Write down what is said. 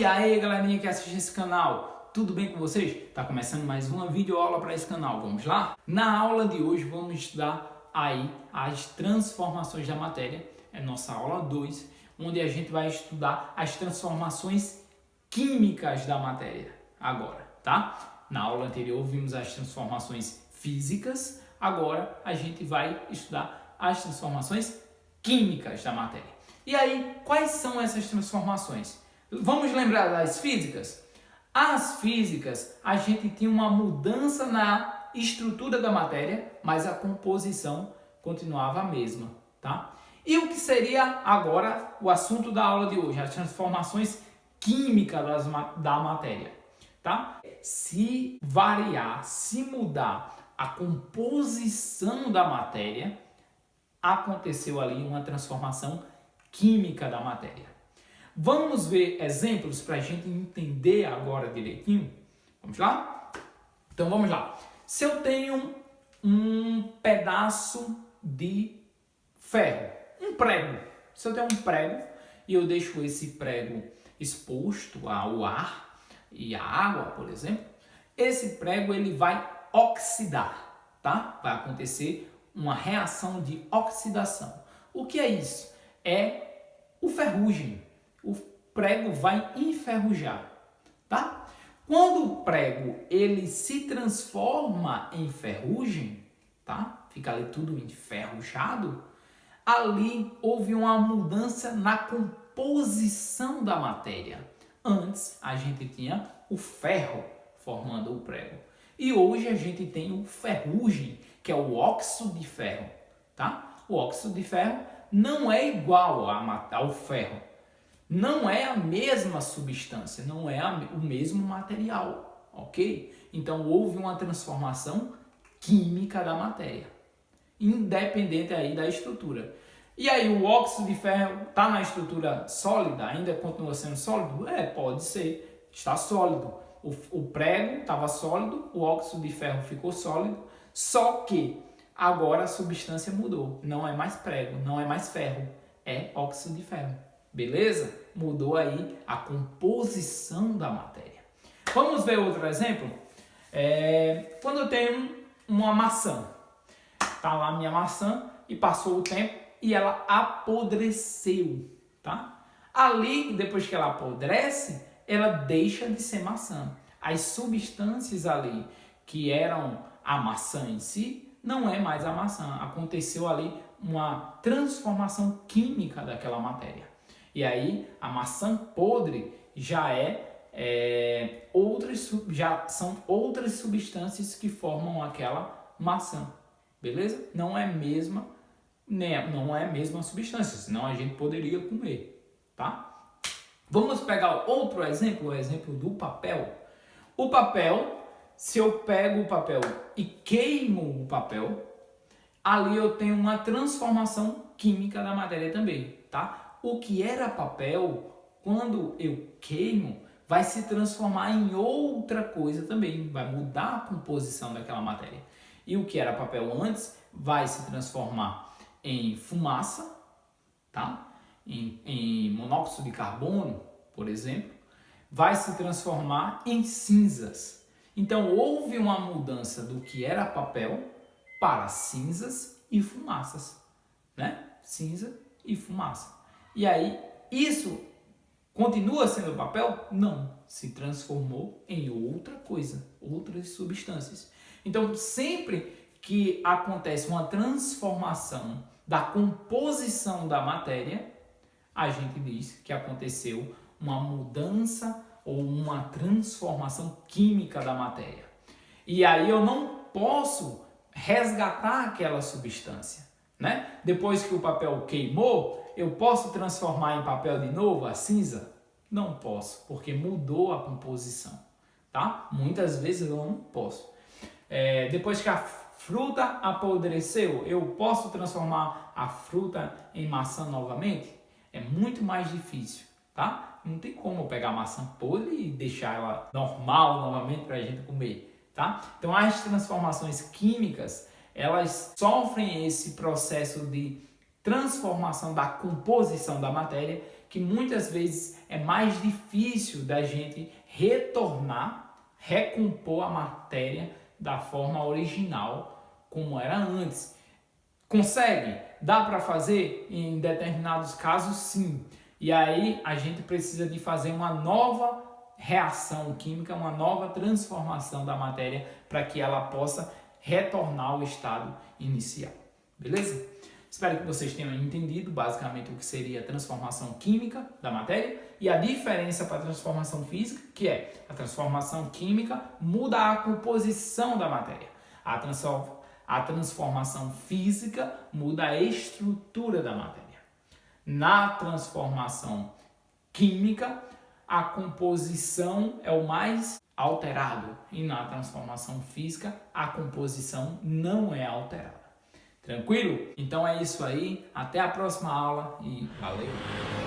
E aí, galerinha que assiste esse canal, tudo bem com vocês? Tá começando mais uma videoaula para esse canal, vamos lá? Na aula de hoje vamos estudar aí as transformações da matéria, é nossa aula 2, onde a gente vai estudar as transformações químicas da matéria agora, tá? Na aula anterior vimos as transformações físicas, agora a gente vai estudar as transformações químicas da matéria. E aí, quais são essas transformações? Vamos lembrar das físicas? As físicas, a gente tinha uma mudança na estrutura da matéria, mas a composição continuava a mesma, tá? E o que seria agora o assunto da aula de hoje? As transformações químicas da matéria, tá? Se variar, se mudar a composição da matéria, aconteceu ali uma transformação química da matéria. Vamos ver exemplos para a gente entender agora direitinho? Vamos lá? Então vamos lá. Se eu tenho um pedaço de ferro, um prego. Se eu tenho um prego e eu deixo esse prego exposto ao ar e à água, por exemplo, esse prego ele vai oxidar, tá? Vai acontecer uma reação de oxidação. O que é isso? É o ferrugem. O prego vai enferrujar, tá? Quando o prego ele se transforma em ferrugem, tá? Fica ali tudo enferrujado, ali houve uma mudança na composição da matéria. Antes a gente tinha o ferro formando o prego e hoje a gente tem o ferrugem, que é o óxido de ferro, tá? O óxido de ferro não é igual ao ferro. Não é a mesma substância, não é o mesmo material, ok? Então houve uma transformação química da matéria, independente aí da estrutura. E aí o óxido de ferro está na estrutura sólida, ainda continua sendo sólido? Pode ser, está sólido. O prego estava sólido, o óxido de ferro ficou sólido, só que agora a substância mudou, não é mais prego, não é mais ferro, é óxido de ferro. Beleza? Mudou aí a composição da matéria. Vamos ver outro exemplo? Quando eu tenho uma maçã, tá lá a minha maçã e passou o tempo e ela apodreceu, tá? Ali, depois que ela apodrece, ela deixa de ser maçã. As substâncias ali que eram a maçã em si, não é mais a maçã. Aconteceu ali uma transformação química daquela matéria. E aí a maçã podre já são outras substâncias que formam aquela maçã, beleza? Não é a mesma substância, senão a gente poderia comer, tá? Vamos pegar outro exemplo, o exemplo do papel. O papel, se eu pego o papel e queimo o papel, ali eu tenho uma transformação química da matéria também, tá? O que era papel, quando eu queimo, vai se transformar em outra coisa também, vai mudar a composição daquela matéria. E o que era papel antes vai se transformar em fumaça, tá? Em monóxido de carbono, por exemplo, vai se transformar em cinzas. Então houve uma mudança do que era papel para cinzas e fumaças, né? Cinza e fumaça. E aí, isso continua sendo papel? Não, se transformou em outra coisa, outras substâncias. Então, sempre que acontece uma transformação da composição da matéria, a gente diz que aconteceu uma mudança ou uma transformação química da matéria. E aí eu não posso resgatar aquela substância, né? Depois que o papel queimou, eu posso transformar em papel de novo a cinza? Não posso, porque mudou a composição, tá? Muitas vezes eu não posso. Depois que a fruta apodreceu, eu posso transformar a fruta em maçã novamente? É muito mais difícil, tá? Não tem como eu pegar a maçã podre e deixar ela normal novamente para a gente comer, tá? Então as transformações químicas, elas sofrem esse processo de transformação da composição da matéria, que muitas vezes é mais difícil da gente retornar, recompor a matéria da forma original como era antes. Consegue? Dá para fazer? Em determinados casos, sim. E aí a gente precisa de fazer uma nova reação química, uma nova transformação da matéria para que ela possa retornar ao estado inicial. Beleza? Espero que vocês tenham entendido basicamente o que seria a transformação química da matéria e a diferença para a transformação física, que é a transformação química muda a composição da matéria. A transformação física muda a estrutura da matéria. Na transformação química, a composição é o mais alterado e na transformação física, a composição não é alterada. Tranquilo? Então é isso aí. Até a próxima aula e valeu!